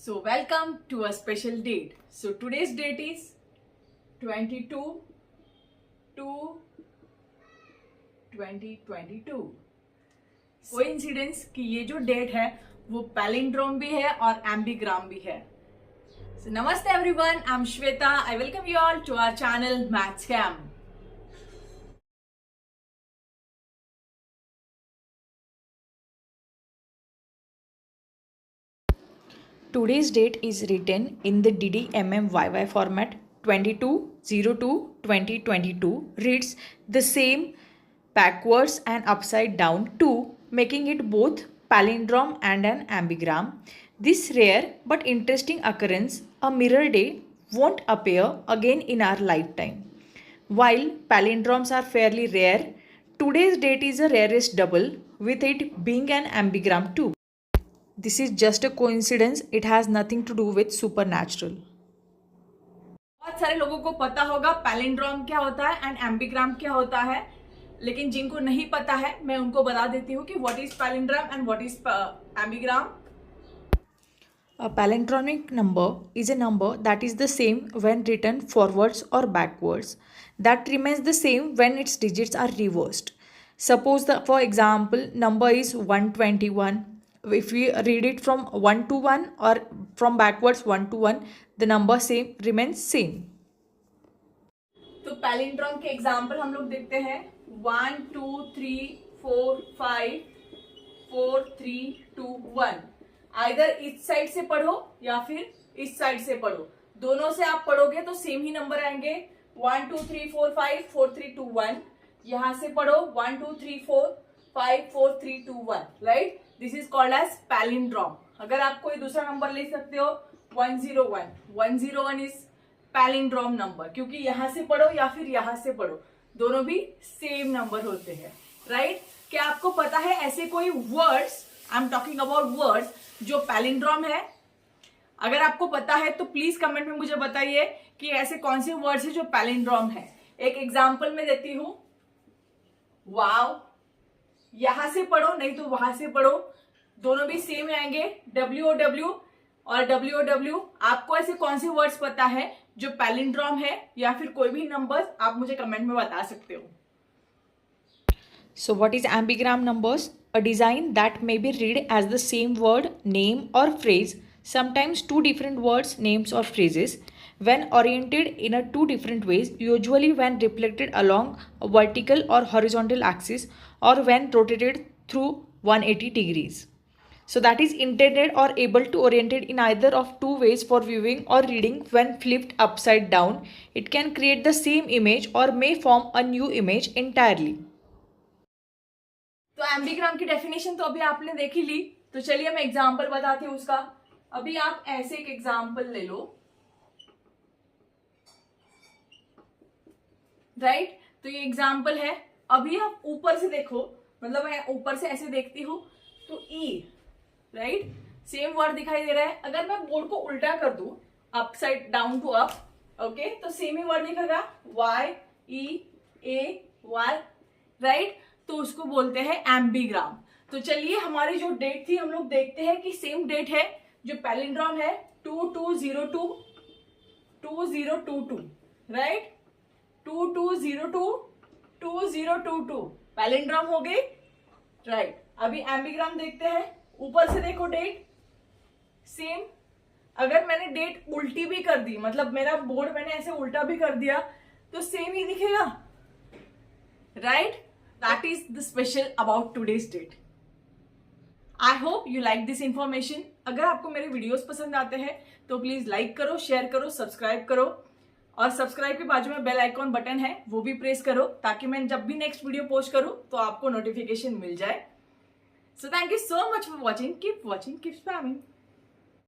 So welcome to a special date. So today's date is 22/2/2022. Coincidence कि ये जो date है वो पैलिंड्रोम भी है और एम्बिग्राम भी है. So namaste everyone, I'm Shweta. I welcome you all to our channel Maths Camp. Today's date is written in the DDMMYY format. 22/02/2022 reads the same backwards and upside down too, making it both palindrome and an ambigram. This rare but interesting occurrence, a mirror day, won't appear again in our lifetime. While palindromes are fairly rare, today's date is a rarest double, with it being an ambigram too. This is just a coincidence. It has nothing to do with supernatural. बहुत सारे लोगों को पता होगा palindrome क्या होता है and एम्बिग्राम क्या होता है, लेकिन जिनको नहीं पता है मैं उनको बता देती हूँ कि what is palindrome and what is ambigram. A palindromic number is a number that is the same when written forwards or backwards, that remains the same when its digits are reversed. Suppose for example, number is 121. If we read it from 1 to 1 or from backwards 1 to 1, the number remains same. तो palindrome के example हम लोग देखते हैं 1 2 3 4 5 4 3 2 1. Either इस side से पढ़ो या फिर इस साइड से पढ़ो, दोनों से आप पढ़ोगे तो सेम ही नंबर आएंगे. 1 2 3 4 5 4 3 2 1. यहां से पढ़ो 1 2 3 4 5 4 3 2 1. Right, this is called as palindrome. अगर आप कोई दूसरा नंबर ले सकते हो 101. 101 इज पैलिंड्रोम नंबर, क्योंकि यहां से पढ़ो या फिर यहां से पढ़ो, दोनों भी सेम नंबर होते हैं. राइट, क्या आपको पता है ऐसे कोई words, I am talking about words जो पैलिंड्रोम है? अगर आपको पता है तो प्लीज कमेंट में मुझे बताइए कि ऐसे कौन से वर्ड्स हैं जो पैलिंड्रोम है. एक एग्जांपल में देती हूं, वाव. यहां से पढ़ो नहीं तो वहां से पढ़ो, दोनों भी सेम आएंगे. WOW और WOW. आपको ऐसे कौन से वर्ड्स पता है जो पैलिंड्रोम है, या फिर कोई भी नंबर्स आप मुझे कमेंट में बता सकते हो. So what is ambigram numbers? A design that may be read as the same word, name or phrase, sometimes two different words, names or phrases, when oriented in a two different ways, usually when reflected along a vertical or horizontal axis or when rotated through 180 degrees. So that is intended or able to oriented in either of two ways for viewing or reading. When flipped upside down, it can create the same image or may form a new image entirely. तो एम्बिग्राम की definition तो अभी आपने देख ही ली, तो चलिए मैं example बताती हूँ उसका. अभी आप ऐसे एक एग्जांपल ले लो. राइट, तो ये एग्जांपल है. अभी आप ऊपर से देखो, मतलब मैं ऊपर से ऐसे देखती हूँ तो ई. राइट, सेम वर्ड दिखाई दे रहा है. अगर मैं बोर्ड को उल्टा कर दूं, upside down to up, okay, तो सेम ही वर्ड दिखेगा, YEAY. राइट, तो उसको बोलते हैं एम्बिग्राम. तो चलिए हमारी जो डेट थी हम लोग देखते हैं कि सेम डेट है जो पैलिंड्रोम है 22/02/2022. राइट, 22/02/2022 पैलिंड्रोम हो गई. राइट, अभी एम्बिग्राम देखते हैं. ऊपर से देखो डेट सेम. अगर मैंने डेट उल्टी भी कर दी, मतलब मेरा बोर्ड मैंने ऐसे उल्टा भी कर दिया, तो सेम ही दिखेगा. Right, that is the special about today's date. I hope you like this information. अगर आपको मेरे वीडियोस पसंद आते हैं तो प्लीज लाइक करो, शेयर करो, सब्सक्राइब करो, और सब्सक्राइब के बाजू में बेल आइकॉन बटन है वो भी प्रेस करो, ताकि मैं जब भी नेक्स्ट वीडियो पोस्ट करूं तो आपको नोटिफिकेशन मिल जाए. So thank you so much for watching. Keep watching, keep spamming.